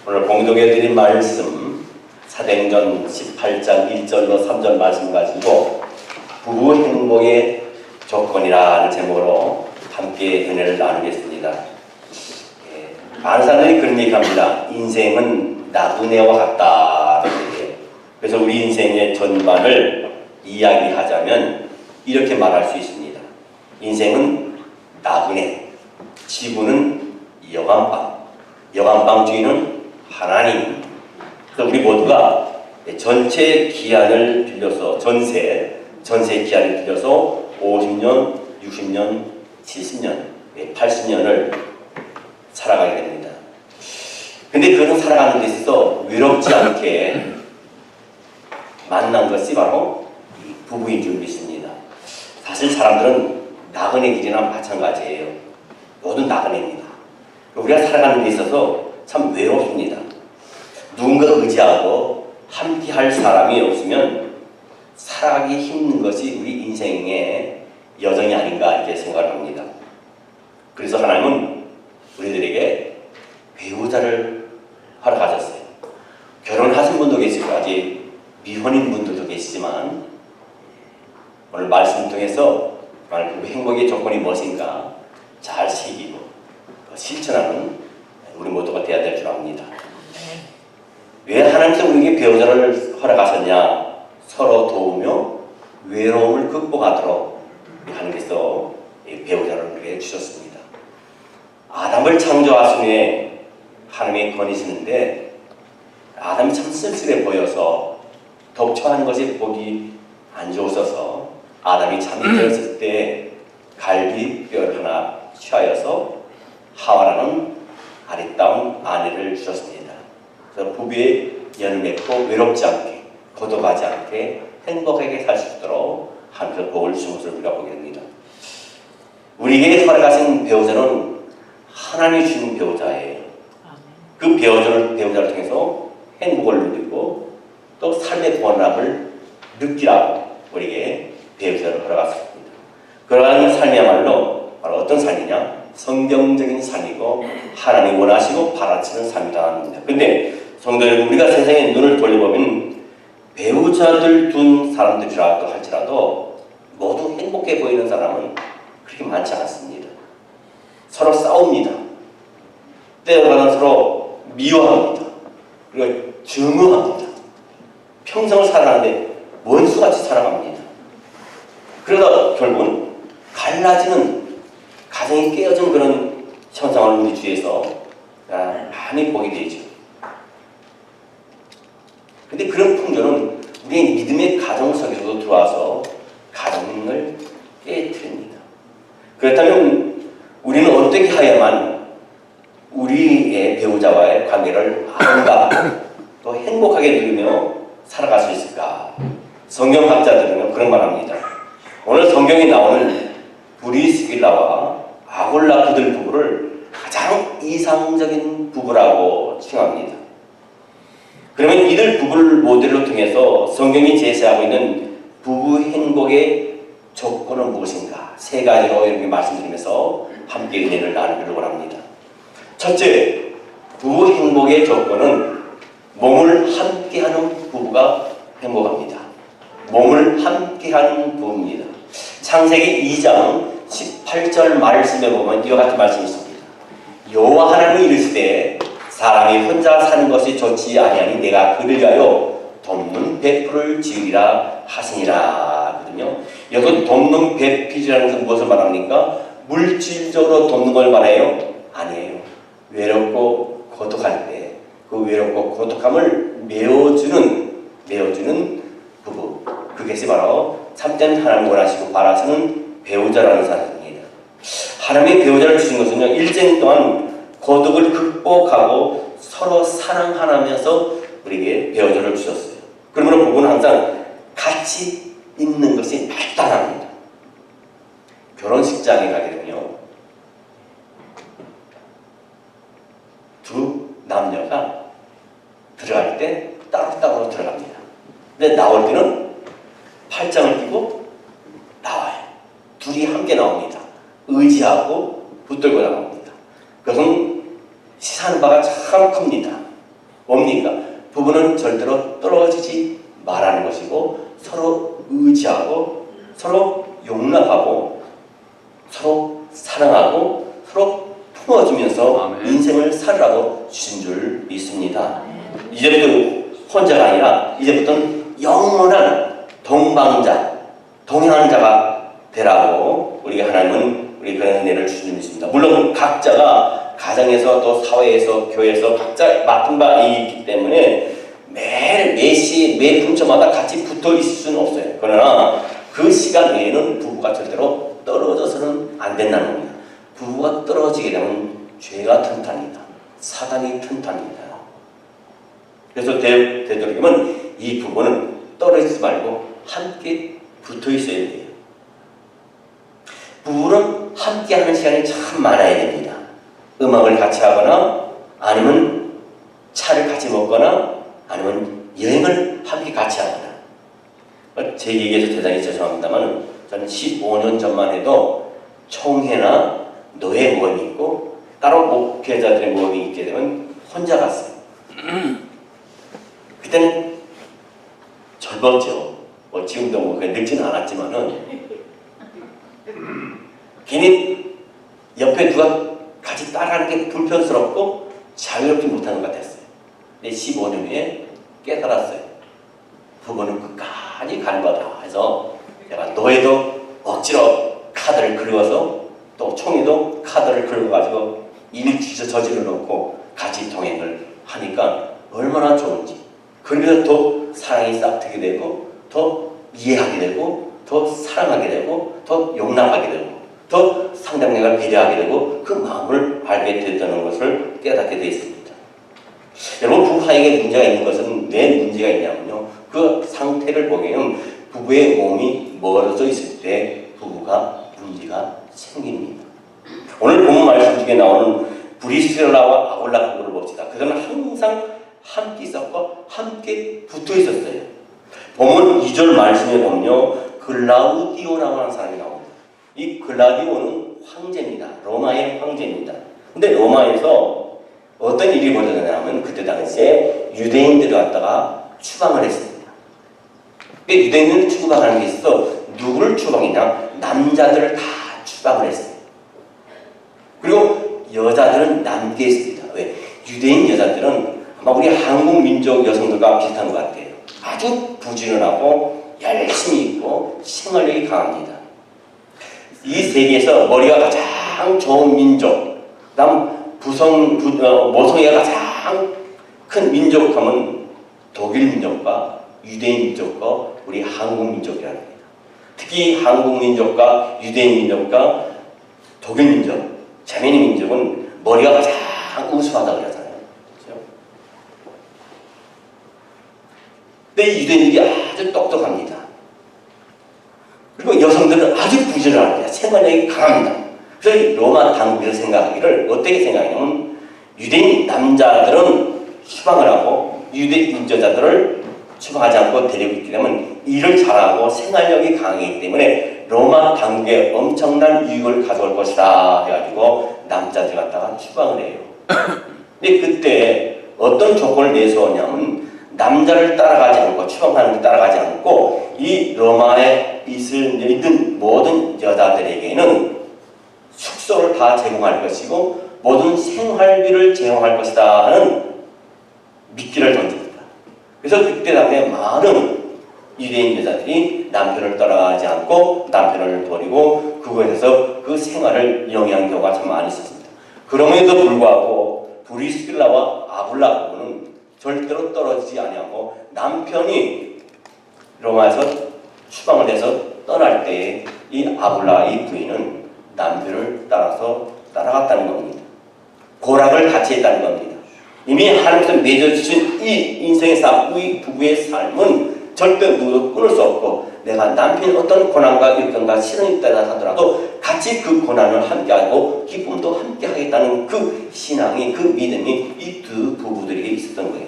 오늘 공동에 드린 말씀 사도행전 18장 1절로 3절 말씀 가지고 부부 행복의 조건이라는 제목으로 함께 은혜를 나누겠습니다. 많은 사람들이 그런 얘기합니다. 인생은 나그네와 같다. 그래서 우리 인생의 전반을 이야기하자면 이렇게 말할 수 있습니다. 인생은 나그네, 지구는 여관방, 여관방주의는 하나님. 그래서 우리 모두가 전체 기한을 빌려서 전세 기한을 빌려서 50년, 60년, 70년, 80년을 살아가게 됩니다. 근데 그런 살아가는 데 있어서 외롭지 않게 만난 것이 바로 부부인 줄 믿습니다. 사실 사람들은 나그네 길이나 마찬가지예요. 모두 나그네입니다. 우리가 살아가는 데 있어서 참 외롭습니다. 누군가 의지하고 함께할 사람이 없으면 살아가기 힘든 것이 우리 인생의 여정이 아닌가 이렇게 생각을 합니다. 그래서 하나님은 우리들에게 배우자를 허락하셨어요. 결혼하신 분도 계시고 아직 미혼인 분들도 계시지만 오늘 말씀 통해서 부부 행복의 조건이 무엇인가 잘 새기고 실천하는 우리 모두가 되어야 될 줄 압니다. 왜 하나님께서 우리에게 배우자를 허락하셨냐? 서로 도우며 외로움을 극복하도록 하나님께서 배우자를 우리에게 주셨습니다. 아담을 창조하신 후에 하나님이 권이시는데 아담이 참 쓸쓸해 보여서 독초하는 것이 보기 안 좋으셔서 아담이 잠이 들었을 때 갈비뼈를 하나 취하여서 하와라는 아리따운 아내를 주셨습니다. 그래서 부부의 연을 맺고 외롭지 않게 고독하지 않게 행복하게 살 수 있도록 하나님께서 복을 주신 것을 우리가 보게 됩니다. 우리에게 허락하신 배우자는 하나님이 주신 배우자예요. 그 배우자를 통해서 행복을 누리고 또 삶의 번함을 느끼라고 우리에게 배우자를 허락하셨습니다. 그러한 삶이야말로 바로 어떤 삶이냐? 성경적인 삶이고 하나님이 원하시고 바라시는 삶이다. 그런데 성도 여러분, 우리가 세상에 눈을 돌려보면 배우자들 둔 사람들이라고 할지라도 모두 행복해 보이는 사람은 그렇게 많지 않습니다. 서로 싸웁니다. 때로는 서로 미워합니다. 그리고 증오합니다. 평생을 살아가는데 원수같이 살아갑니다. 그러다 결국은 갈라지는 가정이 깨어진 그런 현상을 우리 주위에서 많이 보게 되죠. 근데 그런 풍조는 우리의 믿음의 가정 속에서도 들어와서 가정을 깨뜨립니다. 그렇다면 우리는 어떻게 해야만 우리의 배우자와의 관계를 아름답고 행복하게 누리며 살아갈 수 있을까? 성경학자들은 그런 말합니다. 오늘 성경에 나오는 브리스길라와 아굴라 그들 부부를 가장 이상적인 부부라고 칭합니다. 그러면 이들 부부를 모델로 통해서 성경이 제시하고 있는 부부 행복의 조건은 무엇인가? 세 가지로 이렇게 말씀드리면서 함께 은혜를 나누려고 합니다. 첫째, 부부 행복의 조건은 몸을 함께하는 부부가 행복합니다. 몸을 함께하는 부부입니다. 창세기 2장 18절 말씀에 보면 이와 같은 말씀이 있습니다. 여호와 하나님이 이르시되 사람이 혼자 사는 것이 좋지 아니하니 내가 그를 위하여 돕는 배풀을 지으리라 하시니라 하거든요. 여기 돕는 배필이라는 것은 무엇을 말합니까? 물질적으로 돕는 걸 말해요? 아니에요. 외롭고 고독할 때 그 외롭고 고독함을 메워주는 부부, 그것이 바로 참된 하나님 원하시고 바라시는 배우자라는 사람입니다. 하나님의 배우자를 주신 것은요, 일생 동안 고독을 극복하고 서로 사랑하면서 우리에게 배우자를 주셨어요. 그러므로 부부는 항상 같이 있는 것이 마땅합니다. 결혼식장에 가게 되면요, 두 남녀가 들어갈 때 따로따로 들어갑니다. 근데 나올 때는 팔짱을 끼고 나와요. 둘이 함께 나옵니다. 의지하고 붙들고 나옵니다. 그것은 시사하는 바가 참 큽니다. 뭡니까? 부부는 절대로 떨어지지 말라는 것이고 서로 의지하고 서로 용납하고 서로 사랑하고 서로 품어주면서 아멘. 인생을 살으라고 주신 줄 믿습니다. 이제부터 혼자가 아니라 이제부터는 영원한 동방자, 동행하는 자가 되라고 우리 하나님은 우리 그런 은혜를 주신 줄 믿습니다. 물론 각자가 가정에서 또 사회에서 교회에서 각자 맡은 바 있기 때문에 매일 매시 매 분초마다 같이 붙어 있을 수는 없어요. 그러나 그 시간 외에는 부부가 절대로 떨어져서는 안 된다는 겁니다. 부부가 떨어지게 되면 죄가 튼튼합니다. 사단이 튼튼합니다. 그래서 되도록이면 이 부부는 떨어지지 말고 함께 붙어 있어야 돼요. 부부는 함께 하는 시간이 참 많아야 됩니다. 음악을 같이 하거나 아니면 차를 같이 먹거나 아니면 여행을 함께 같이 하거나. 제 얘기에서 대단히 죄송합니다만 저는 15년 전만 해도 총회나 노예 모임이 있고 따로 목회자들의 모임이 있게 되면 혼자 갔어요. 그때는 젊었죠. 지금도 늙지는 않았지만은 괜히 옆에 누가 같이 따라하는 게 불편스럽고 자유롭지 못한 것 같았어요. 근데 15년 후에 깨달았어요. 부부는 끝까지 가는 거다 해서 내가 노예도 억지로 카드를 긁어서 또 총회도 카드를 긁어가지고 일 저지르 놓고 같이 동행을 하니까 얼마나 좋은지. 그러면서 더 사랑이 싹트게 되고 더 이해하게 되고 더 사랑하게 되고 더 용납하게 되고 더 상대방을 배려하게 되고 그 마음을 알게 됐다는 것을 깨닫게 되어 있습니다. 여러분, 부부 사이에 문제가 있는 것은 왜 문제가 있냐면요, 그 상태를 보기에는 부부의 몸이 멀어져 있을 때 부부가 문제가 생깁니다. 오늘 본문 말씀 중에 나오는 브리스라와 아굴라 부부를 봅시다. 그들은 항상 함께 있었고 함께 붙어 있었어요. 본문 2절 말씀에 보면요, 글라우디오라고 하는 사람이 나옵니다. 이 글라디오는 황제입니다. 로마의 황제입니다. 근데 로마에서 어떤 일이 벌어졌냐면 그때 당시에 유대인들을 갖다가 추방을 했습니다. 유대인을 추방하는 게 있어. 누구를 추방했냐? 남자들을 다 추방을 했어요. 그리고 여자들은 남게 했습니다. 왜? 유대인 여자들은 아마 우리 한국 민족 여성들과 비슷한 것 같아요. 아주 부지런하고 열심히 있고 생활력이 강합니다. 이 세계에서 머리가 가장 좋은 민족, 그다음 모성애가 가장 큰 민족하면 독일 민족과 유대인 민족과 우리 한국 민족이라는 겁니다. 특히 한국 민족과 유대인 민족과 독일 민족, 자메니 민족은 머리가 가장 우수하다고 그러잖아요. 그렇죠? 근데 유대인들이 아주 똑똑합니다. 그리고 여성들은 아주 부지런합니다. 생활력이 강합니다. 그래서 로마 당국에서 생각하기를 어떻게 생각하냐면 유대인 남자들은 추방을 하고 유대인 여자들을 추방하지 않고 데리고 있기 때문에 일을 잘하고 생활력이 강하기 때문에 로마 당국에 엄청난 유익을 가져올 것이다 해가지고 남자들 갖다가 추방을 해요. 근데 그때 어떤 조건을 내세웠냐면 남자를 따라가지 않고 추방하는 데 따라가지 않고 이 로마에 있는 모든 여자들에게는 숙소를 다 제공할 것이고 모든 생활비를 제공할 것이다 하는 미끼를 던집니다. 그래서 그때 당시에 많은 유대인 여자들이 남편을 따라가지 않고 남편을 버리고 그곳에서 그 생활을 영위한 경우가 참 많이 있었습니다. 그럼에도 불구하고 브리스길라와 아굴라 부부는 절대로 떨어지지 아니하고 남편이 로마에서 추방을 해서 떠날 때 이 아굴라 이 부인은 남편을 따라서 따라갔다는 겁니다. 고락을 같이 했다는 겁니다. 이미 하나님께서 맺어주신 이 인생의 삶, 이 부부의 삶은 절대 누구도 끊을 수 없고 내가 남편이 어떤 고난과 일경과 시련이 있다 하더라도 같이 그 고난을 함께하고 기쁨도 함께하겠다는 그 신앙이, 그 믿음이 이 두 부부들에게 있었던 거예요.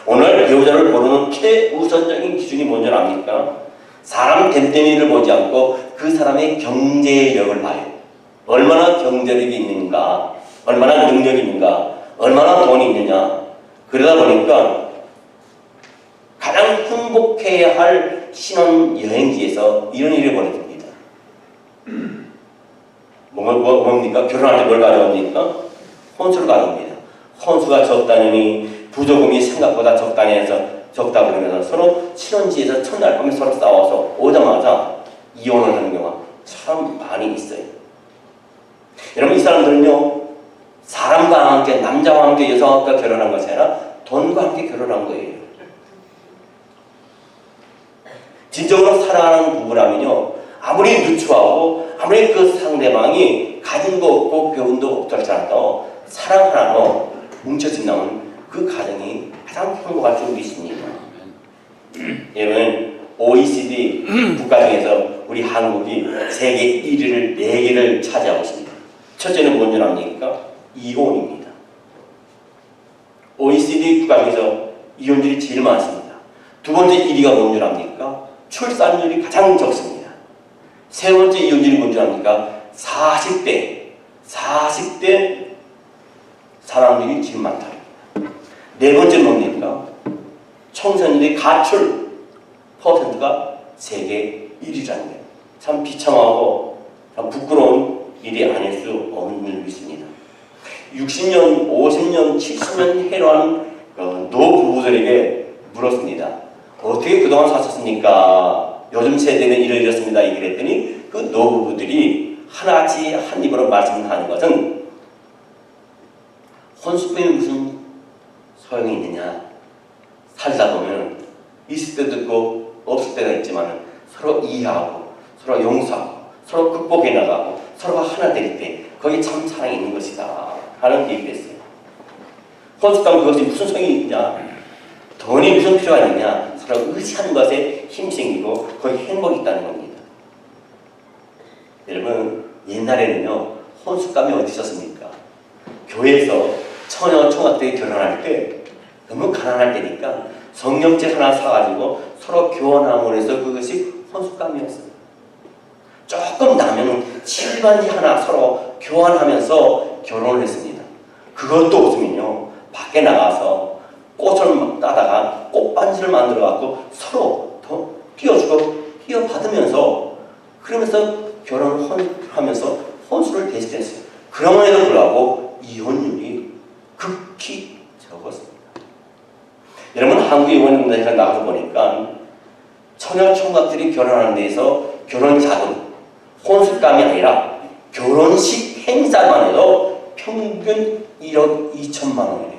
오늘 배우자를 고르는 최우선적인 기준이 뭔지 압니까? 사람 됨됨이를 보지 않고 그 사람의 경제력을 봐요. 얼마나 경제력이 있는가, 얼마나 능력이 있는가, 얼마나 돈이 있느냐, 그러다 보니까 가장 행복해야 할 신혼 여행지에서 이런 일이 벌어집니다. 뭡니까? 결혼할 때 뭘 가져옵니까? 혼수를 가져옵니다. 혼수가 적다느니 부조금이 생각보다 적다 그러면서 서로 신혼지에서 첫날 밤에 서로 싸워서 오자마자 이혼을 하는 경우가 참 많이 있어요. 여러분, 이 사람들은요, 사람과 함께, 남자와 함께, 여성과 결혼한 것이 아니라 돈과 함께 결혼한 거예요. 진정으로 사랑하는 부부라면요, 아무리 누추하고 아무리 그 상대방이 가진 거 없고 배운 도 없지 않아도 사랑 하나로 뭉쳐진다면 그 가정이 가장 행복할 줄 믿습니다. 여러분, OECD 국가 중에서 우리 한국이 세계 1위를 4개를 차지하고 있습니다. 첫째는 뭔지 압니까? 이혼입니다. OECD 국가 중에서 이혼율이 제일 많습니다. 두 번째 1위가 뭔지 압니까? 출산율이 가장 적습니다. 세 번째 이혼율이 뭔지 압니까? 40대 사람들이 제일 많다. 네 번째는 뭡니까? 청소년들의 가출 퍼센트가 세계 1위라는 거예요. 참 비참하고 참 부끄러운 일이 아닐 수 없는 일이 있습니다. 60년, 50년, 70년 해로한 노부부들에게 물었습니다. 어떻게 그동안 사셨습니까? 요즘 세대는 이러이렇습니다. 얘기를 했더니 그 노부부들이 하나같이 한 입으로 말씀하는 것은 혼수병이 무슨 소용이 있느냐. 살다 보면 있을 때도 있고 없을 때가 있지만 서로 이해하고 서로 용서하고 서로 극복해 나가고 서로가 하나 될 때 거기에 참 사랑이 있는 것이다 하는 얘기를 했어요. 혼수병 그것이 무슨 소용이 있냐. 돈이 무슨 필요가 있느냐. 서로 의지하는 것에 힘이 생기고 거기 행복이 있다는 겁니다. 여러분, 옛날에는요, 혼수감이 어디 있었습니까? 교회에서 처녀 총각들이 결혼할 때 너무 가난할 때니까 성경책 하나 사가지고 서로 교환함으로 해서 그것이 혼수감이었어요. 조금 나면 칠반지 하나 서로 교환하면서 결혼을 했습니다. 그것도 없으면요, 밖에 나가서 꽃을 따다가 꽃반지를 만들어갖고 서로 더 띄워받으면서 그러면서 결혼을 하면서 혼수를 대신했어요. 그럼에도 불구하고 이혼율이 극히 적었습니다. 여러분, 한국의 이혼문제가 나가서 보니까 처녀 총각들이 결혼하는 데에서 결혼 자금, 혼수감이 아니라 결혼식 행사만 해도 평균 1억 2천만 원이래요.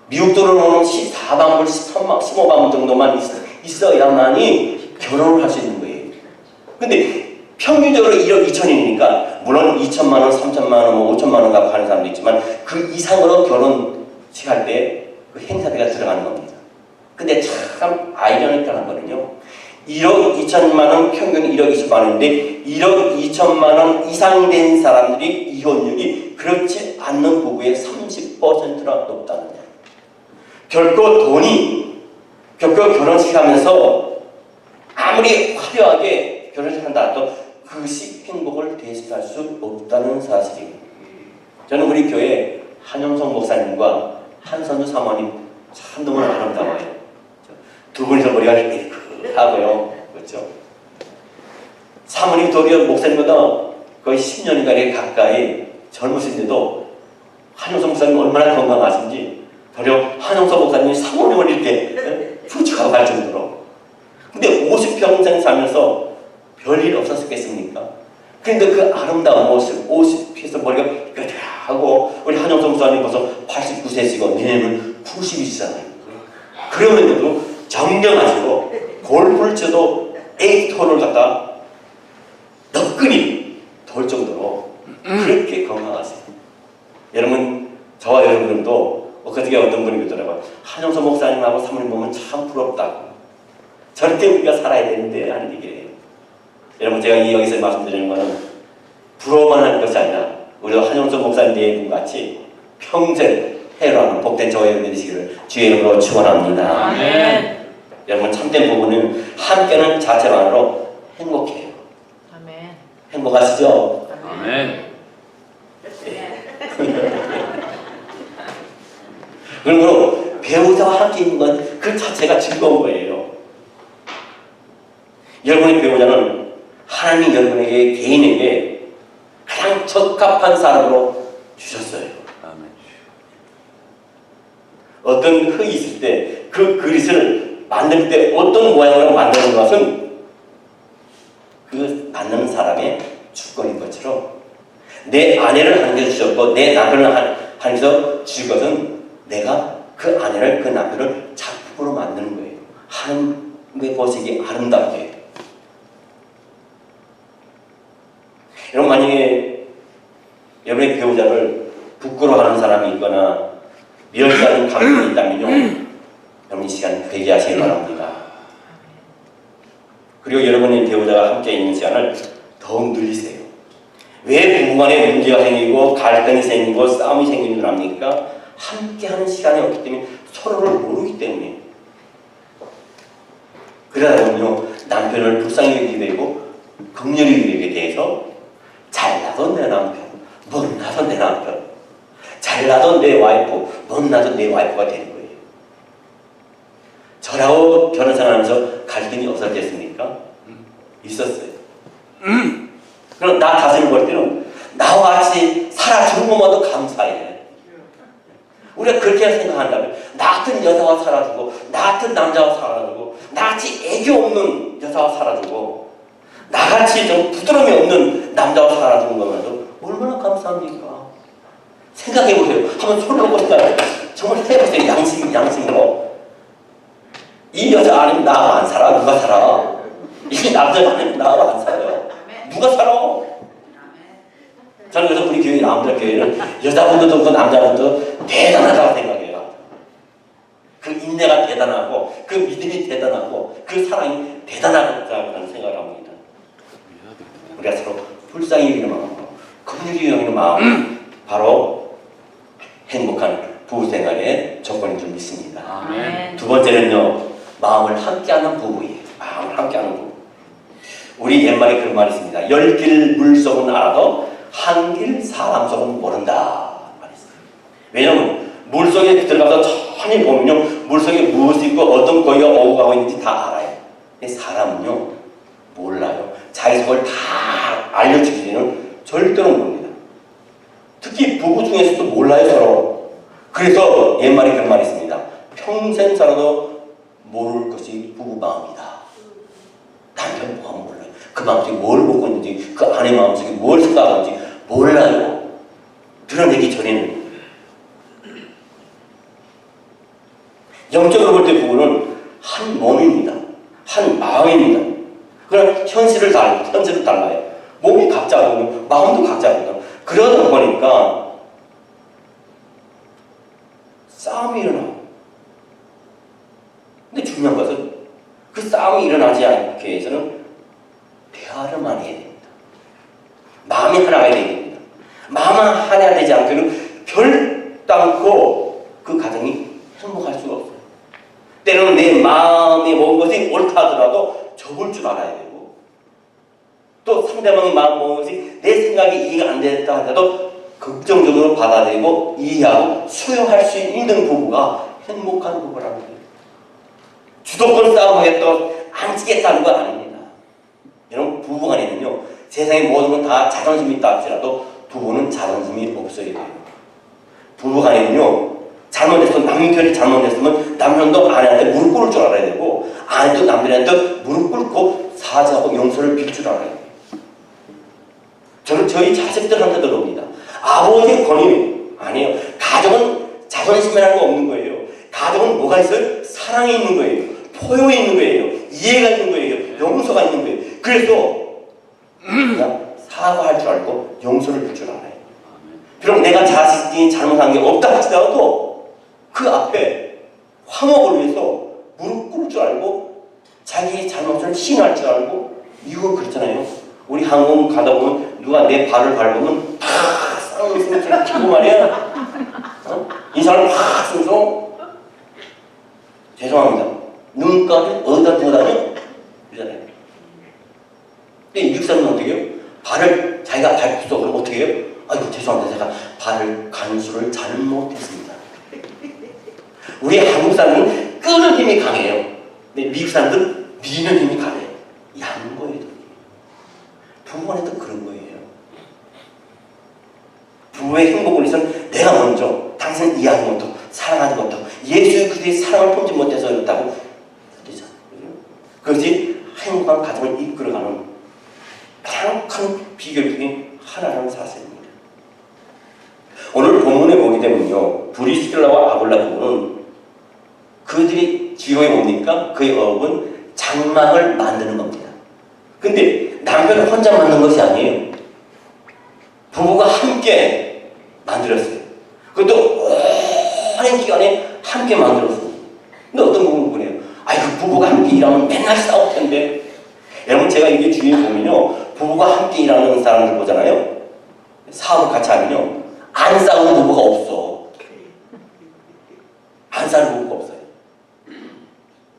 미국 돈으로는 14만 불, 15만 불 정도만 있어야만이 결혼을 할 수 있는 거예요. 근데 평균적으로 1억 2천이니까 물론 2천만 원, 3천만 원, 5천만 원 갖고 하는 사람도 있지만 그 이상으로 결혼식 할 때 그 행사비가 들어가는 겁니다. 근데 참 아이러니컬한 거는요. 1억 2천만 원, 평균 1억 2천만 원인데 1억 2천만 원 이상 된 사람들이 이혼율이 그렇지 않는 부부의 30%나 높다는 거예요. 결코 결혼식 하면서 아무리 화려하게 결혼식 한다 해도 그것이 행복을 대신할 수 없다는 사실입니다. 저는 우리 교회 한영성 목사님과 한선주 사모님 참 너무 아름다워요. 두 분이서 머리가 이렇게 하고요. 그렇죠? 사모님 도리어 목사님보다 거의 10년인가 가까이 젊으신데도 한영성 목사님 얼마나 건강하신지 도리어 한영성 목사님이 사모님을 이렇게 훔쳐가고 갈 정도로. 근데 50평생 살면서 별일 없었겠습니까? 그런데 그 아름다운 모습, 50에서 머리가 하고 우리 한영성 목사님 벌써 89세시고 내년은 90이시잖아요. 그러면서도 정정하시고 골프를 쳐도 8홀을 갖다 너끈히 돌 정도로 그렇게 건강하세요. 여러분, 저와 여러분들도 그저께 어떤 분이 그러더라고요. 한영성 목사님하고 사모님 보면 참 부럽다고. 저렇게 우리가 살아야 되는데 하는 얘기예요. 여러분, 제가 여기서 말씀드리는 것은 부러워만 하는 것이 아니라 우리 한영선 목사님 네 같이 평생 해로하는 복된 저와 여러분 되시기를 주의 이름으로 축원합니다. 아멘. 여러분, 참된 부부는 함께하는 자체만으로 행복해요. 아멘. 행복하시죠? 아멘. 그러므로 배우자와 함께 있는 건 그 자체가 즐거운 거예요. 여러분의 배우자는 하나님이 여러분에게 개인에게 가장 적합한 사람으로 주셨어요. 아멘. 어떤 흙이 있을 때 그 그릇을 만들 때 어떤 모양으로 만드는 것은 그 만드는 사람의 주권인 것처럼 내 아내를 하나님께서 주셨고 내 남편을 하나님께서 주신 것은 내가 그 아내를 그 남편을 작품으로 만드는 거예요. 하나님의 보시기에 아름답게. 여러분 만약에 여러분의 배우자를 부끄러워하는 사람이 있거나 멸시하는 감정이 있다면요, 여러분 이 시간 회개하시기 바랍니다. 그리고 여러분의 배우자와 함께 있는 시간을 더욱 늘리세요. 왜 부부간에 문제가 생기고 갈등이 생기고 싸움이 생기는 줄 압니까? 함께하는 시간이 없기 때문에 서로를 모르기 때문에. 그러다 보면요 남편을 불쌍히 여기게 되고 긍휼히 여기게 돼서 잘나던 내 남편, 못나던 내 남편, 잘나던 내 와이프, 못나던 내 와이프가 되는 거예요. 저라고 결혼생활하면서 갈등이 없었겠습니까? 있었어요. 그럼 나 자신을 볼 때는 나와 같이 살아주는 것만도 감사해. 우리가 그렇게 생각한다면 나 같은 여자와 살아주고 나 같은 남자와 살아주고 나같이 애교 없는 여자와 살아주고 나같이 좀 부드러움이 없는 남자와 살아주는 것만도 얼마나 감사합니까? 생각해보세요. 한번 손을 놓고 정말 해보세요. 양심으로. 이 여자 아니면 나하고 안 살아? 누가 살아? 이 남자 아니면 나하고 안 살아요. 누가 살아? 저는 그래서 우리 교회 남자 교회는 여자분들도 그 남자분들도 대단하다고 생각해요. 그 인내가 대단하고 그 믿음이 대단하고 그 사랑이 대단하다고 생각을 합니다. 우리가 서로 불쌍히 여기는 마음으로 긍휼히 여기는 마음 바로 행복한 부부생활의 조건인 줄 믿습니다. 아멘. 두 번째는요, 마음을 함께하는 부부예요. 마음을 함께하는 부부. 우리 옛말에 그런 말이 있습니다. 10길 물속은 알아도 한 길 사람 속은 모른다 말했어요. 왜냐하면 물속에 들어가서 천천히 보면요 물속에 무엇이 있고 어떤 고기가 오고 가고 있는지 다 알아요. 근데 사람은요 몰라요. 자기 속을 다 알려주기는 절대로 모릅니다. 특히 부부 중에서도 몰라요 서로. 그래서 옛말에 그런 말이 있습니다. 평생 살아도 모를 것이 부부 마음이다. 남편 마음 몰라요. 그 마음속에 뭘 먹고 있는지 그 아내 마음속에 뭘 생각하는지 몰라요. 드러내기 전에는. 영적으로 볼 때 부부는 한 몸입니다. 한 마음입니다. 그러나 현실을 달라요. 몸이 각자거든요. 마음도 각자거든요. 그러다 보니까 싸움이 일어나요. 근데 중요한 것은 그 싸움이 일어나지 않게 위해서는 대화를 많이 해야 됩니다. 마음이 하나가 되어야 됩니다. 마음이 하나가 되지 않고는 결단코 그 가정이 행복할 수가 없어요. 때로는 내 마음에 먹은 것이 옳다 하더라도 접을 줄 알아야 되고 또 상대방의 마음 먹은 것이 내 생각이 이해가 안 됐다 하더라도 긍정적으로 받아들이고 이해하고 수용할 수 있는 부부가 행복한 부부라는 거예요. 주도권 싸움하겠다고 앉히겠다는 건 아닙니다. 여러분 부부간에는요 세상의 모든 건 다 자존심이 있다 할지라도 부부는 자존심이 없어야 돼요. 부부간에는요 잘못했으면 남편이 잘못했으면 남편도 아내한테 무릎 꿇을 줄 알아야 되고 아내도 남편한테 무릎 꿇고 사죄하고 용서를 빌 줄 알아야 돼요. 저는 저희 자식들한테도 그럽니다. 아버지의 권위 아니에요. 가정은 자존심이라는 거 없는 거예요. 가정은 뭐가 있어요? 사랑이 있는 거예요. 포용이 있는 거예요. 이해가 있는 거예요. 용서가 있는 거예요. 그래서 그냥 사과할 줄 알고 용서를 빌 줄 알아요. 비록 내가 자식이 잘못한 게 없다 할지라도 그 앞에 화목을 위해서 무릎 꿇을 줄 알고 자기 잘못을 시인할 줄 알고 이거 그렇잖아요. 우리 한국 가다 보면 누가 내 발을 밟으면 팍 쌍욕을 치고 말이야. 인사를 팍 쓰면서 죄송합니다. 눈가를 어디다 두고 다녀? 이러잖아요. 근데 미국 사람은 어떻게 해요? 발을 자기가 밟고서 그럼 어떻게 해요? 아이고 죄송합니다. 제가 발을 간수를 잘못했습니다. 우리 한국 사람은 끄는 힘이 강해요. 근데 미국 사람들은 미는 힘이 강해요. 양보해요. 부부 안에도 그런 거예요. 부부의 행복을 위해서는 내가 먼저 당신을 이해하지 못하고 사랑하지 못하고 예수 그리스도의 사랑을 품지 못해서 그렇다고 되잖아요. 그것이 행복한 가정을 이끌어가는 가장 큰 비결 중에 하나라는 사실입니다. 오늘 본문에 보게 되면요, 브리스길라와 아굴라 부부는 그들이 지효에 뭡니까? 그의 어업은 장막을 만드는 겁니다. 근데 남편은 혼자 만든 것이 아니에요. 부부가 함께 만들었어요. 그것도 오랜 기간에 함께 만들었어요. 근데 어떤 부분을 보네요. 아이, 그 부부가 함께 일하면 맨날 싸울 텐데. 여러분, 제가 이게 주위에 보면요, 부부가 함께 일하는 사람들 보잖아요. 사업을 같이 하면요, 안 싸우는 부부가 없어. 안 싸우는 부부가 없어요.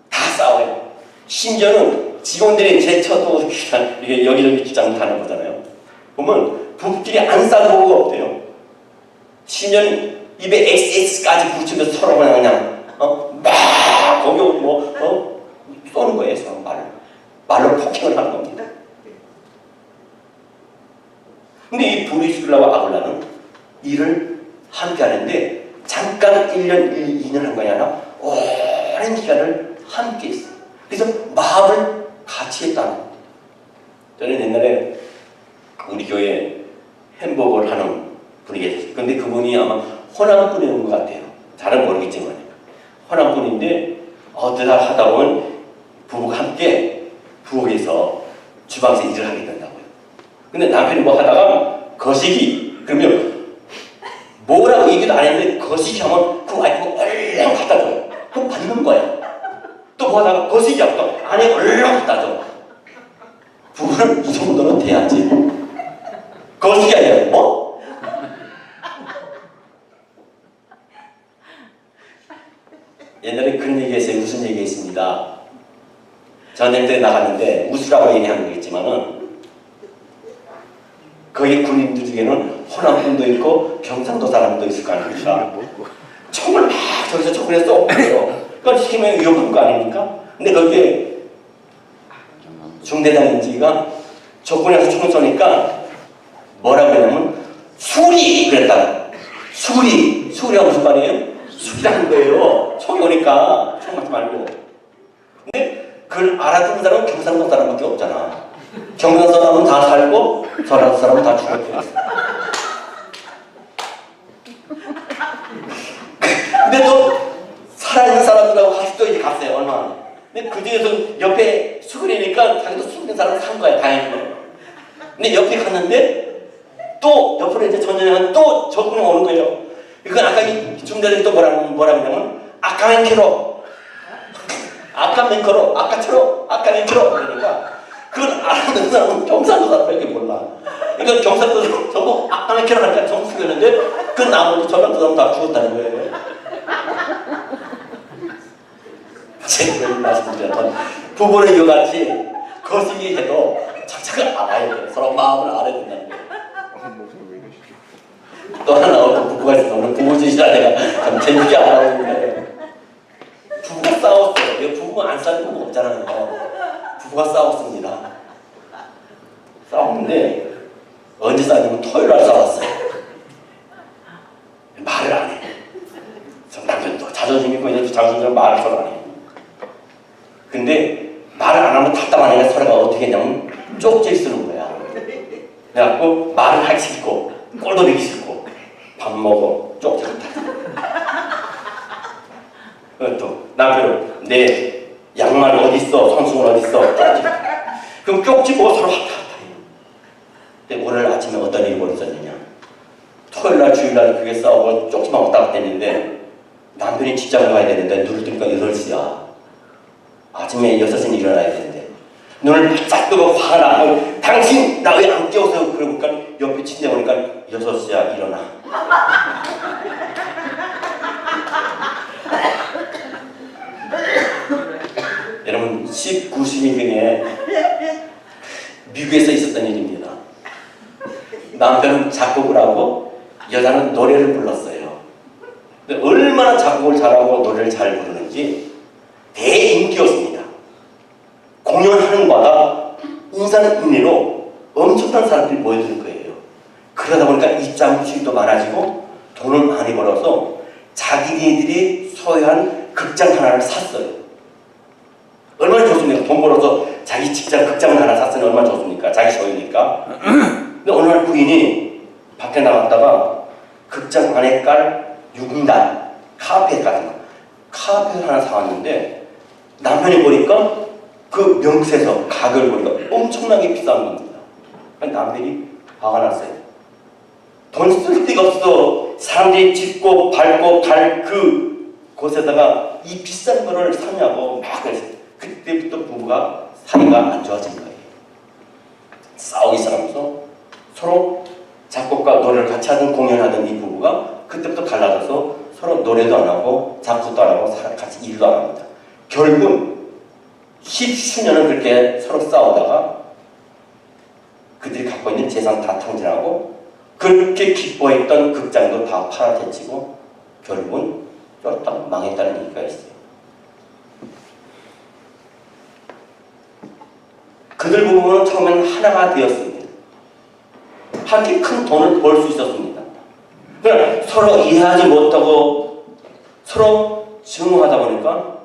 다 싸워요. 심지어는 직원들이 제쳐도 여기저기 직장 다는 거잖아요. 보면 부부끼리 안 싸우는 부부가 없대요. 심지어는 입에 XX까지 붙이면서 서로 그냥 막 거기 쏘는 거예요. 서로 말로 폭행을 하는 겁니다. 근데 이 브리스길라와 아굴라는 일을 함께 하는데 잠깐 1년, 2년 한 거냐 아니라 오랜 기간을 함께 했어요. 그래서 마음을 같이 했다는 겁니다. 저는 옛날에 우리 교회에 햄버거를 하는 분이 계셨어요. 근데 그분이 아마 호남분인 것 같아요. 잘은 모르겠지만 호남분인데 어떠다 하다 보면 부부가 함께 부엌에서 주방에서 일을 하게 된다고요. 근데 남편이 뭐 하다가 거시기 그러면 뭐라고 얘기도 안 했는데 거시기 하면 그 와이프가 얼른 갖다 줘요. 그럼 받는 거야. 또 뭐 하다가 거시기 하면 또 아내 얼른 갖다 줘. 부부는 이 정도는 돼야지. 거시기 아니라 뭐? 옛날에 그런 얘기했어요. 무슨 얘기했습니다. 전쟁터에 나갔는데 웃으라고 얘기하는 거겠지만은 거기 군인들 중에는 호남분도 있고 경상도 사람도 있을 거 아닙니까? 총을 막 저기서 저기서 쏘고요. 그건 시키면 위험한 거 아닙니까? 근데 거기에 중대장인지가 적군에서 총을 쏘니까 뭐라고 했냐면 수리! 그랬다. 수리가 무슨 말이에요? 수리라는 거예요. 총이 오니까 총 맞지 말고. 근데 그걸 알아듣는 사람은 경상도 사람밖에 없잖아. 경상도 사람은 다 살고 전라도 사람은 다 죽었대요. 근데 또 살아있는 사람들하고 같이 또 이제 갔어요. 얼마나. 근데 그 중에서 옆에 수그리니까 자기도 수그린 사람을 산 거야. 다행히. 근데 옆에 갔는데 또 옆으로 이제 전쟁하면 또 적군이 오는 거예요. 이건 아까 이 중대들이 또 뭐라고 하냐면 아까맨캐로 아까맨캐로 그러니까 그걸 알아듣는 사람은 경상도 사람밖에 몰라. 그러니까 경상도 사람 전부 아까맨캐로 하니까 정수 쓰겠는데 그 나머지 전라도 사람 다 죽었다는 거예요. 제가 말씀드렸던 부부는 이거같이 거시기 해도 착착을 알아야 돼요. 서로 마음을 알아야 된다는 거예요. 또 하나 어떤 부부가 있어서 오늘 부부짓이라 내가 참 재밌게 알아보는데 부부가 싸웠어요. 이거 부부가 안 싸는 부부가 없잖아요. 부부가 싸웠습니다. 싸웠는데 언제 싸웠냐면 토요일날 싸웠어요. 말을 안 해. 남편도 자존심 있고 이제 자존심으로 말을 서로 안 해. 근데 말을 안 하면 답답하니까 서로가 어떻게 했냐면 쪽지 쓰는 거야. 그래갖고 말을 하기 싫고 꼴도 보기 싫고 밥 먹어 쪽지 또 남편은 내 양말 어딨어 손수건 어딨어 쪽지 그럼 쪽지 보고 서로 합답해. 근데 오늘 아침에 어떤 일이 벌어졌느냐 토요일날 주일날 그게 싸우고 쪽지만 왔다 갔다 했는데 남편이 직장을 가야 되는데 눈을 뜨니까 8시야. 아침에 6시에 일어나야 되는데 눈을 바짝 뜨고 화가 나고 당신 나 왜 안 깨워서 그러니까 옆에 침대 보니까 6시야 일어나. 여러분 19세기경에 미국에서 있었던 일입니다. 남편은 작곡을 하고 여자는 노래를 불렀어요. 근데 얼마나 작곡을 잘하고 노래를 잘 부르는지 대인기였습니다. 공연하는 마다 인산인해로 엄청난 사람들이 모여드는 거예요. 그러다 보니까 입장 수익도 많아지고 돈을 많이 벌어서 자기네들이 소유한 극장 하나를 샀어요. 얼마나 좋습니까? 돈 벌어서 자기 직장 극장을 하나 샀으니 얼마나 좋습니까? 자기 소유니까. 근데 어느 날 부인이 밖에 나갔다가 극장 안에 깔 6단 카페 같은 거 카페를 하나 사왔는데 남편이 보니까 그 명세서 가격을 보니까 엄청나게 비싼 겁니다. 남편이 화가 났어요. 돈 쓸 데가 없어. 사람들이 짚고 밟고 갈 그 곳에다가 이 비싼 거를 사냐고 막 그랬어요. 그때부터 부부가 사이가 안 좋아진 거예요. 싸우기 시작하면서 서로 작곡과 노래를 같이 하던 공연하던 이 부부가 그때부터 갈라져서 서로 노래도 안 하고 작곡도 안 하고 같이 일도 안 합니다. 결국은 10수년을 그렇게 서로 싸우다가 그들이 갖고 있는 재산 다 탕진하고 그렇게 기뻐했던 극장도 다 팔아제치고 결국은 쫄딱 망했다는 얘기가 있어요. 그들 부부는 처음에는 하나가 되었습니다. 함께 큰 돈을 벌 수 있었습니다. 그러나 서로 이해하지 못하고 서로 증오하다 보니까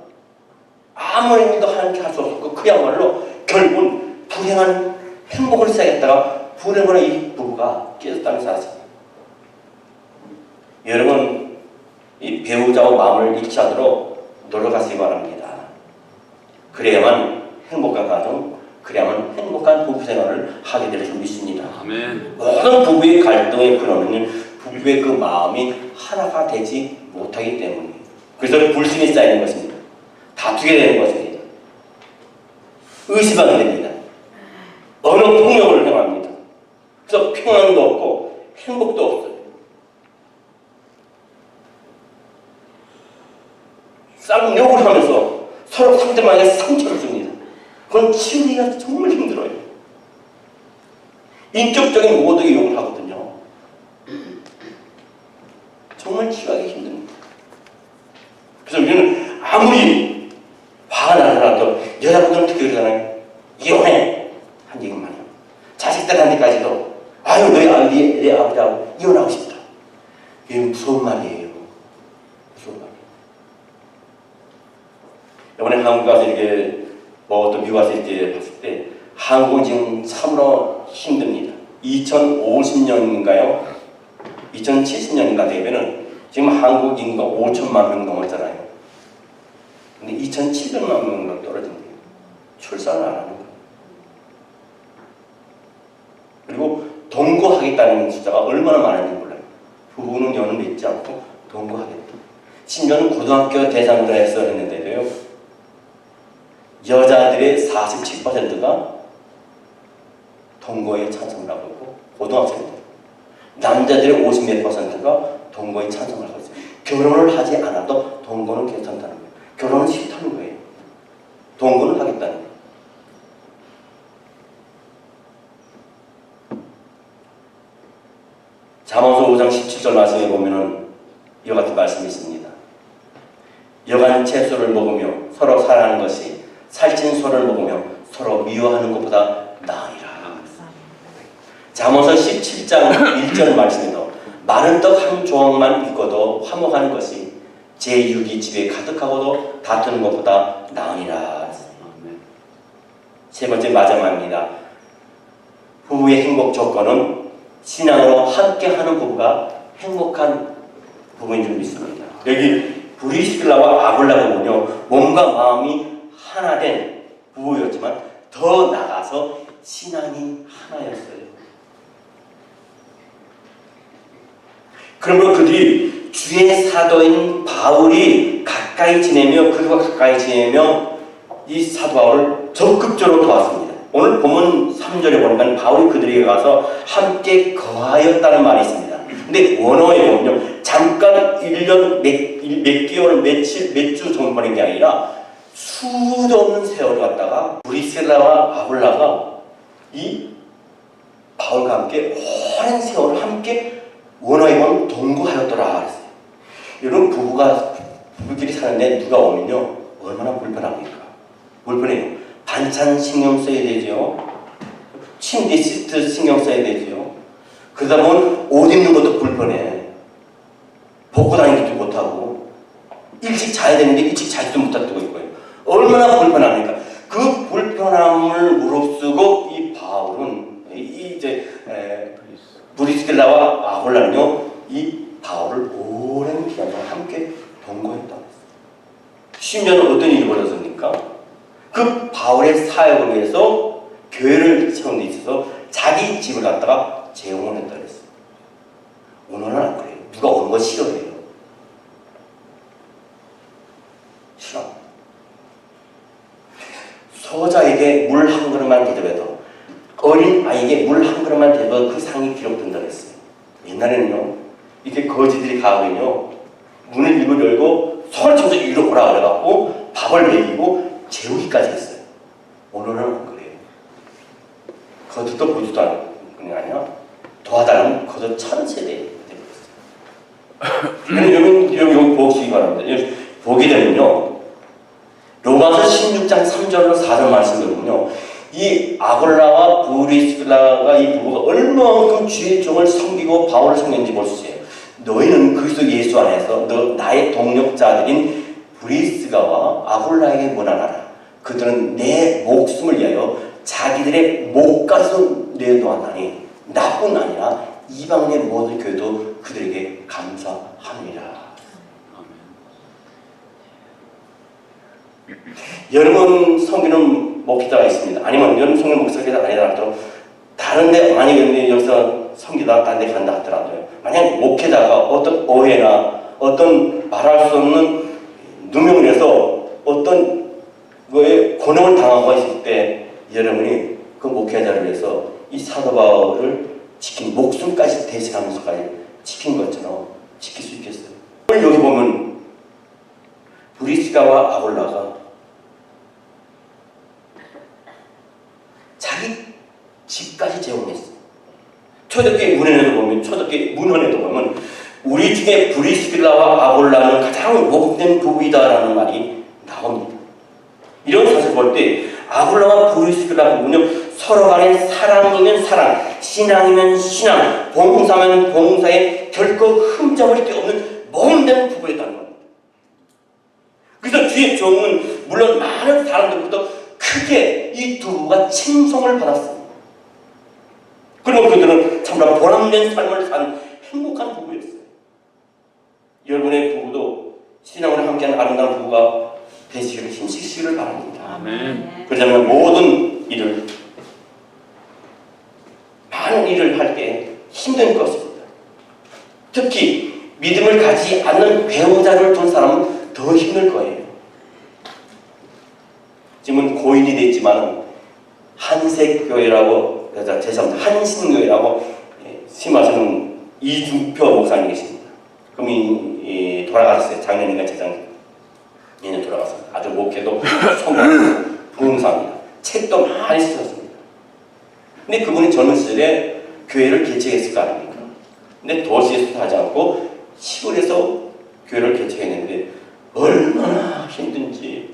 아무 일도 함께 할 수 없었고 그야말로 결국은 불행한 행복을 시작했다가 불행으로 이 부부가 깨졌다는 사실입니다. 여러분 이 배우자와 마음을 잃지 않도록 노력하시기 바랍니다. 그래야만 행복한 가정, 그래야만 행복한 부부 생활을 하게 될 줄 믿습니다. 아멘. 모든 부부의 갈등의 근원은 부부의 그 마음이 하나가 되지 못하기 때문이에요. 그래서 불신이 쌓이는 것입니다. 다투게 되는 것입니다. 의심하게 됩니다. 어느 폭력을 행합니다. 그래서 평안도 없고 행복도 없어요. 쌍욕을 하면서 서로 상대방에게 상처를 줍니다. 그건 치유하기가 정말 힘들어요. 인격적인 모독의 욕을 하거든요. 정말 치유하기 힘듭니다. 그래서 우리는 아무리 화가 나더라도 여자분들은 특히 그러잖아요. 이혼해! 한 얘기만 해요. 자식들한테까지도 아유 내 아버지하고 이혼하고 싶다. 이게 무서운 말이에요. 무서운 말이에요. 이번에 한국 가서 이렇게 또 미국 가서 이렇게 봤을 때 한국은 지금 참으로 힘듭니다. 2050년인가요? 2070년인가 되면은 지금 한국 인구가 5천만 명 넘었잖아요. 근데 2,700만 명으로 떨어진대요. 출산을 안 하는 거예요. 그리고 동거하겠다는 숫자가 얼마나 많은지 몰라요. 부부는 연을 맺지 않고 동거하겠다. 심지어는 고등학교 대상으로 해서 했는데도요. 여자들의 47%가 동거에 찬성을 하고 있고 고등학생들. 남자들의 50몇 %가 동거에 찬성을 하고 있어요. 결혼을 하지 않아도 동거는 괜찮다는 거예요. 결혼은 싫다는 거예요. 동거는 하겠다는 거예요. 잠언서 5장 17절 말씀에 보면은 이와 같은 말씀이 있습니다. 여간 채소를 먹으며 서로 사랑하는 것이 살찐 소를 먹으며 서로 미워하는 것보다 나으리라. 잠언서 17장 1절 말씀에도 마른 떡 한 조각만 익어도 화목하는 것이 제6이 집에 가득하고도 다투는 것보다 나으리라. 세 번째 마지막입니다. 부부의 행복 조건은 신앙으로 함께하는 부부가 행복한 부부인 줄 믿습니다. 여기 브리스길라와 아굴라가 보면요, 몸과 마음이 하나 된 부부였지만 더 나아가서 신앙이 하나였어요. 그러므로 그들이 주의 사도인 바울이 가까이 지내며 그들과 가까이 지내며 이 사도 바울을 적극적으로 도왔습니다. 오늘 본문 3절에 보니까 바울이 그들에게 가서 함께 거하였다는 말이 있습니다. 근데 원어에 보면요, 잠깐 1년 몇 개월, 며칠, 몇 주 정도 보낸 게 아니라 수도 없는 세월을 갖다가 브리스라와 아굴라가 이 바울과 함께 오랜 세월을 함께 원어에 보면 동거하였더라 그랬어요. 여러분 부부끼리 사는데 누가 오면요 얼마나 불편합니까? 불편해요. 반찬 신경 써야 되죠. 침대 시트 신경 써야 되죠. 그러다 보면 옷 입는 것도 불편해. 벗고 다니기도 못하고 일찍 자야 되는데 일찍 자지도 못하고 있고요. 얼마나 불편합니까? 그 불편함을 무릅쓰고 이 바울은 브리스길라와 아굴라는요 이 바울을 오랜 기간 동안 함께 동거했다고 했어요. 심지어는 어떤 일이 벌어졌습니까? 그 바울의 사역을 위해서 교회를 세우는 데 있어서 자기 집을 갖다가 제공을 했다고 했어요. 오늘은 안 그래요. 누가 오는 거 싫어해요. 싫어. 소자에게 물 한 그릇만 대접해도 어린 아이에게 물 한 그릇만 대접해도 그 상이 기록된다고 했어요. 옛날에는요 이렇게 거지들이 가면요 문을 입을 열고 손을 쳐서 이리로 오라 그래갖고 밥을 먹이고 재우기까지 했어요. 오늘은 안 그래요. 거짓도 보지도 않는 게 아니라 도와달라면 거짓 1000세대 되버렸어요. 여러분 보시기 바랍니다. 보게 되면요 로마서 16장 3절로 4절 말씀을 이 아굴라와 브리스길라가 이 부부가 얼마만큼 주의 종을 섬기고 바울을 섬겼는지 볼 수 있어요. 너희는 그리스도 예수 안에서 나의 동력자들인 브리스가와 아굴라에게 문안하라. 그들은 내 목숨을 위하여 자기들의 목까지도 내놓았나니 나뿐 아니라 이방의 모든 교회도 그들에게 감사하느니라. 여러분 섬기는 목회자가 있습니다. 아니면 여러분 섬기는 목회자가 아니다 하더라도 다른데 만약에 여기서 섬기다가 딴 데 간다 하더라도요. 만약 목회자가 어떤 오해나 어떤 말할 수 없는 누명을 해서 어떤 거에 고능을 당하고 있을 때 여러분이 그 목회자를 위해서 이 사도 바울을 지킨 목숨까지 대신하면서까지 지킨 것처럼 지킬 수 있겠어요. 오늘 여기 보면 브리스가와 아굴라가 자기 집까지 제공했어요. 초대교회 문헌에도 보면 우리 중에 브리스길라와 아굴라는 가장 복된 부부이다라는 말이 나옵니다. 이런 사실 볼 때 아굴라와 브리스길라 부부는요 서로 간에 사랑이면 사랑, 신앙이면 신앙, 봉사면 봉사에 결코 흠잡을 데 없는 모범된 부부였다는 겁니다. 그래서 주의 종은 물론 많은 사람들부터 크게 이 두 부부가 칭송을 받았습니다. 그리고 그들은 참으로 보람된 삶을 산 행복한 부부였어요. 여러분의 부부도 신앙으로 함께하는 아름다운 부부가 되시기를 힘쓰시기를 바랍니다. 아멘. 그러자면 모든 일을 많은 일을 할 때 힘든 것입니다. 특히 믿음을 가지지 않는 배우자를 둔 사람은 더 힘들 거예요. 지금은 고인이 됐지만 한색교회라고 죄송합니다. 한신교회라고 심하시는 이중표 목사님 계십니다. 그럼 돌아가셨어요. 작년인가 재작년 돌아갔습니다. 아주 목회도 성공하고 부흥사입니다. 책도 많이 쓰셨습니다. 근데 그분이 젊은 시절에 교회를 개척했을 거 아닙니까? 근데 도시에서 하지 않고 시골에서 교회를 개척했는데 얼마나 힘든지.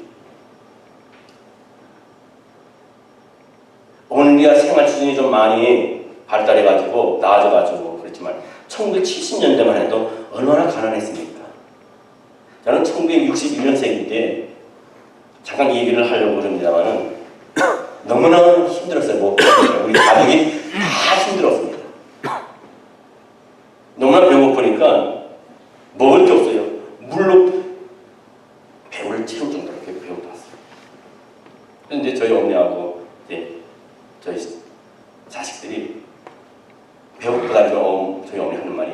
오늘리가 생활 수준이 좀 많이 발달해가지고 나아져가지고 그렇지만 1970년대만 해도 얼마나 가난했습니까? 저는 1961년생인데 잠깐 이 얘기를 하려고 그럽니다만은 너무나 힘들었어요. 우리 가족이 다 힘들었습니다. 너무나 배고프니까 먹을 게 없어요. 물로 배를 채울 정도로 배고팠어요. 근데 저희 어머니하고 저희 자식들이 배고프다 저희 어머니 하는 말이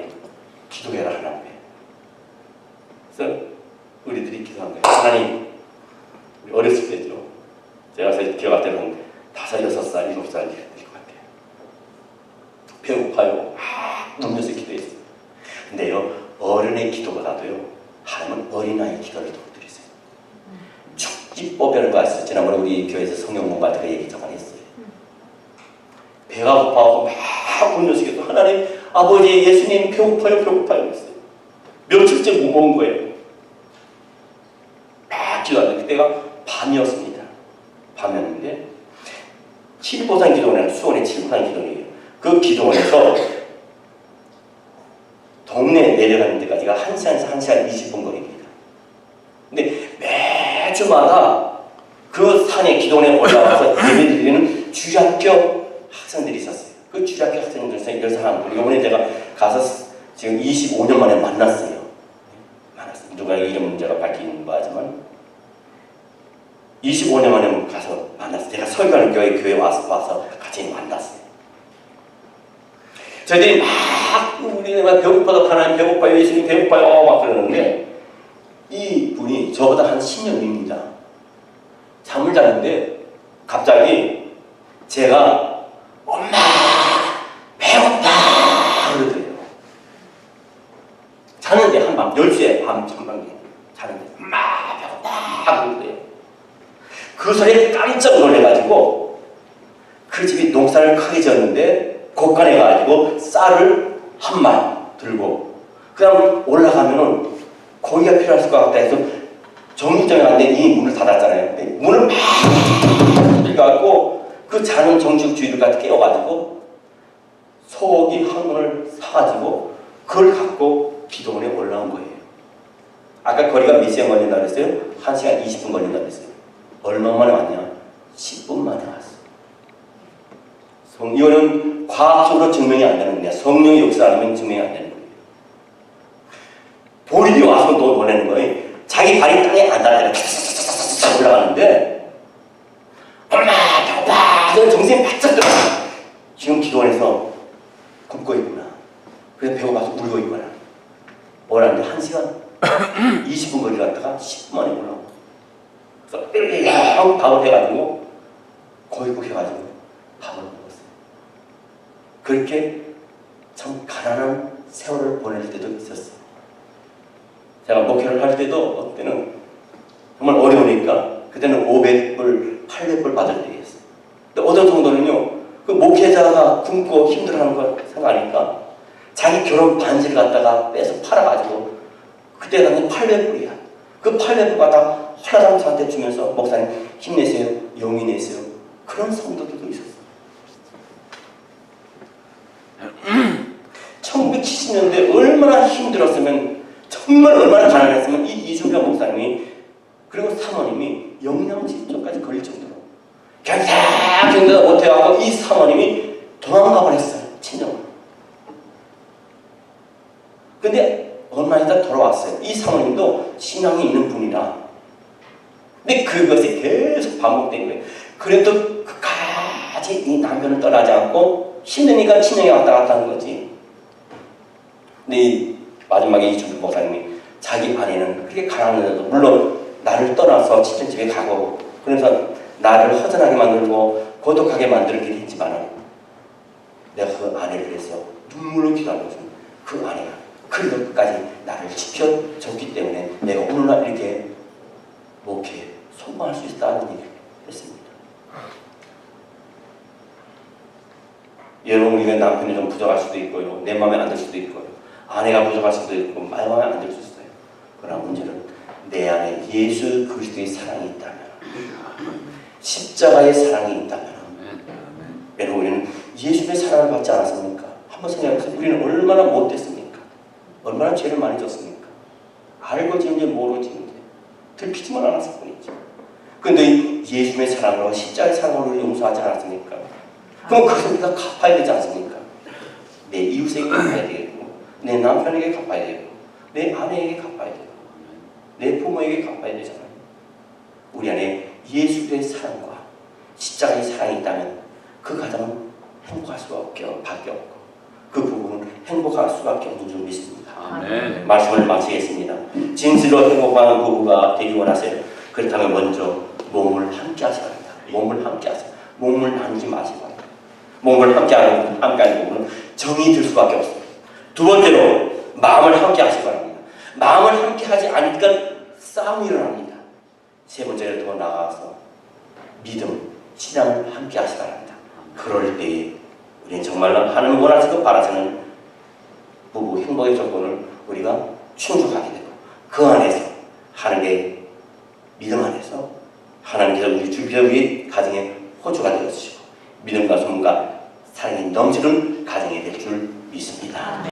기도해라 하나님. 그래서 우리들이 기도한 거예요. 하나님, 우리 어렸을 때죠. 제가 기억할 때는 5살, 6살, 7살 될 것 같아요. 배고파요. 울면서 기도했어요. 근데요, 어른의 기도보다도요, 하나님은 어린아이 기도를 더 드리세요. 축지법이라는 거 아시죠? 지난번에 우리 교회에서 성경 공부할 때 얘기 잠깐 했어요. 배가 고파하고 막 울면서 기도. 하나님, 아버지, 예수님 배고파요, 배고파요. 했어요. 며칠째 못 먹은 거예요. 그때가 밤이었습니다. 밤이었는데 7보산 기도원이라는 수원의 7보산 기도원이에요. 그 기도원에서 동네 내려가는 데까지가 1시간에서 1시간 20분 거리입니다. 근데 매주마다 그 산에 기도원에 올라와서 예배드리는 주일학교 학생들이 있었어요. 그 주일학교 학생들 중에서 10사람, 이번에 제가 가서 지금 25년 만에 만났어요. 누가 이름 제가 밝히는 거지만 25년 만에 가서 만났어요. 제가 설교하는 교회에 와서 같이 만났어요. 저희들이 막 우리 막 배고파도 하나님 배고파요, 예수님 배고파요 막 그러는데 이 분이 저보다 한 10년 위입니다. 잠을 자는데 갑자기 제가 엄마 배고파 그러더래요. 자는데 한밤 10시에 밤 전방에 자는데 엄마 배고파 그러더래요. 그 소리에 깜짝 놀래가지고 그 집이 농사를 크게 지었는데 곳간에 가가지고 쌀을 한 말 들고 그 다음 올라가면은 고기가 필요할 것 같다 해서 정육점에 갔는데 이미 문을 닫았잖아요. 근데 문을 막 들어가고 그 자는 정육 주인을 깨워가지고 소고기 한 건을 사가지고 그걸 갖고 기도원에 올라온 거예요. 아까 거리가 몇 시간 걸린다 그랬어요? 1시간 20분 걸린다 그랬어요. 얼마 만에 왔냐? 10분 만에 왔어. 이거는 과학적으로 증명이 안 되는 거야. 성령의 역사 아니면 증명이 안 되는 거예요. 볼일이 와서 또 놀라는 거예요. 자기 발이 땅에 안 닿을 때가 올라가는데 엄마 배고파 정신이 바짝 들어. 지금 기도원에서 굶고 있구나. 그래서 배고파서 울고 있구나. 뭐라는데 1시간 20분 거리 갔다가 10분 만에 올라오고 그래서 삐리리랑 밥을 해가지고 고기국 해가지고 밥을 먹었어요. 그렇게 참 가난한 세월을 보낼 때도 있었어요. 제가 목회를 할 때도 어떤 때는 정말 어려우니까 그때는 500불, 800불 받을 때였어요. 근데 어떤 정도는요, 그 목회자가 굶고 힘들어하는 걸 생각하니까 자기 결혼 반지를 갖다가 빼서 팔아가지고 그때 당시 800불이야. 그 800불 갖다가 하나님한테 주면서 목사님 힘내세요, 용기 내세요. 그런 성도들도 있었어요. 1970년대 얼마나 힘들었으면 정말 얼마나 가난했으면 이 이준경 목사님이 그리고 사모님이 영양실조까지 걸릴 정도로 경상경도 못해갖고 이 사모님이 도망가 버렸어요. 친정으로. 근데 얼마 있다 돌아왔어요. 이 사모님도 신앙이 있는 분이라. 근데 그것이 계속 반복된 거예요. 그래도 끝까지 이 남편을 떠나지 않고 힘드니까 친정에 왔다 갔다 하는 거지. 근데 이 마지막에 이준경 목사님이 자기 아내는 그렇게 가난한데도 물론 나를 떠나서 친정집에 가고 그래서 나를 허전하게 만들고 고독하게 만들긴 했지만 내가 그 아내를 위해서 눈물로 기도하는 것은 그 아내가 그래도 끝까지 나를 지켜줬기 때문에 내가 오늘날 이렇게 목회에 성공할 수 있다는 얘기를 했습니다. 여러분 우리가 남편이 좀 부족할 수도 있고요. 내 마음에 안 들 수도 있고요. 아내가 부족할 수도 있고 마음에 안 들 수 있어요. 그러나 문제는 내 안에 예수 그리스도의 사랑이 있다면 십자가의 사랑이 있다면 여러분 우리는 예수의 사랑을 받지 않았습니까? 한번 생각해보세요. 우리는 얼마나 못됐습니까? 얼마나 죄를 많이 졌습니까? 알고 지은지 모르고 지은지 들키지만 않았을 뿐이죠. 그런데 예수의 사랑으로 십자가의 사랑으로 용서하지 않았습니까? 그럼 그것을 우리가 갚아야 되지 않습니까? 내 이웃에게 갚아야 되고 내 남편에게 갚아야 되고 내 아내에게 갚아야 되고 내 부모에게 갚아야 되잖아요. 우리 안에 예수의 사랑과 십자가의 사랑이 있다면 그 가정은 행복할 수밖에 없고 그 부부는 행복할 수밖에 없는 줄 믿습니다. 아멘. 말씀을 마치겠습니다. 진실로 행복한 부부가 되기 원하세요. 그렇다면 먼저 몸을 함께 하셔야 합니다. 몸을 함께 하세요. 몸을 나누지 마시고 몸을 함께 하는 부부는 정이 들 수밖에 없습니다. 두 번째로 마음을 함께 하시기 바랍니다. 마음을 함께 하지 않으니까 싸움이 일어납니다. 세 번째로 더 나아가서 믿음, 신앙을 함께 하시기 바랍니다. 그럴 때에 우리는 정말로 하나님 원하시고 바라시는 부부 행복의 조건을 우리가 충족하게 되고 그 안에서 하나님의 믿음 안에서 하나님께서 우리 주변 우리 가정의 호주가 되어주시고 믿음과 소문과 사랑이 넘치는 가정이 될 줄 믿습니다.